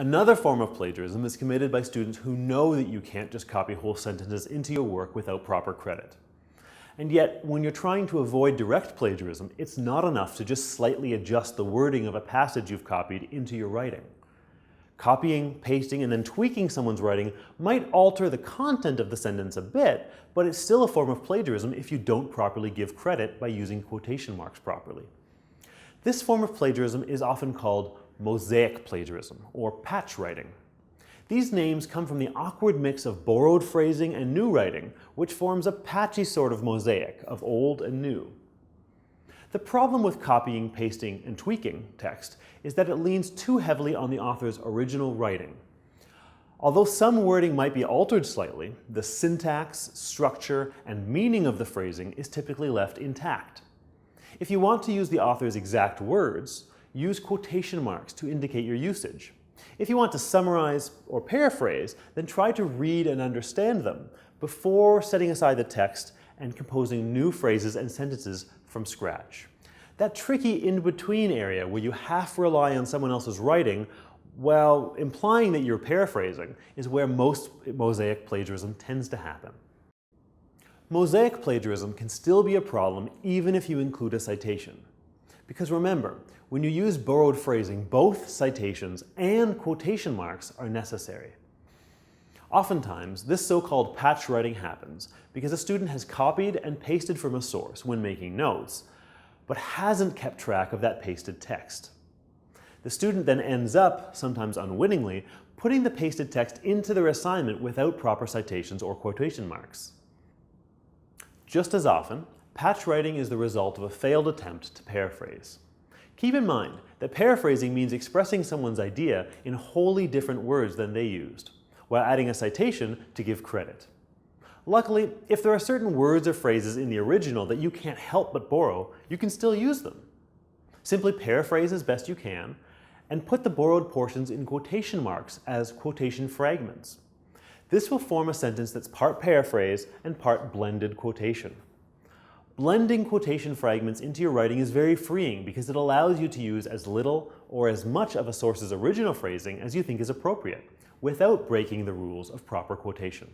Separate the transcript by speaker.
Speaker 1: Another form of plagiarism is committed by students who know that you can't just copy whole sentences into your work without proper credit. And yet, when you're trying to avoid direct plagiarism, it's not enough to just slightly adjust the wording of a passage you've copied into your writing. Copying, pasting, and then tweaking someone's writing might alter the content of the sentence a bit, but it's still a form of plagiarism if you don't properly give credit by using quotation marks properly. This form of plagiarism is often called mosaic plagiarism, or patchwriting. These names come from the awkward mix of borrowed phrasing and new writing, which forms a patchy sort of mosaic of old and new. The problem with copying, pasting, and tweaking text is that it leans too heavily on the author's original writing. Although some wording might be altered slightly, the syntax, structure, and meaning of the phrasing is typically left intact. If you want to use the author's exact words, use quotation marks to indicate your usage. If you want to summarize or paraphrase, then try to read and understand them before setting aside the text and composing new phrases and sentences from scratch. That tricky in-between area where you half rely on someone else's writing while implying that you're paraphrasing is where most mosaic plagiarism tends to happen. Mosaic plagiarism can still be a problem even if you include a citation. Because remember, when you use borrowed phrasing, both citations and quotation marks are necessary. Oftentimes, this so-called patchwriting happens because a student has copied and pasted from a source when making notes, but hasn't kept track of that pasted text. The student then ends up, sometimes unwittingly, putting the pasted text into their assignment without proper citations or quotation marks. Just as often, patchwriting is the result of a failed attempt to paraphrase. Keep in mind that paraphrasing means expressing someone's idea in wholly different words than they used, while adding a citation to give credit. Luckily, if there are certain words or phrases in the original that you can't help but borrow, you can still use them. Simply paraphrase as best you can, and put the borrowed portions in quotation marks as quotation fragments. This will form a sentence that's part paraphrase and part blended quotation. Blending quotation fragments into your writing is very freeing because it allows you to use as little or as much of a source's original phrasing as you think is appropriate, without breaking the rules of proper quotation.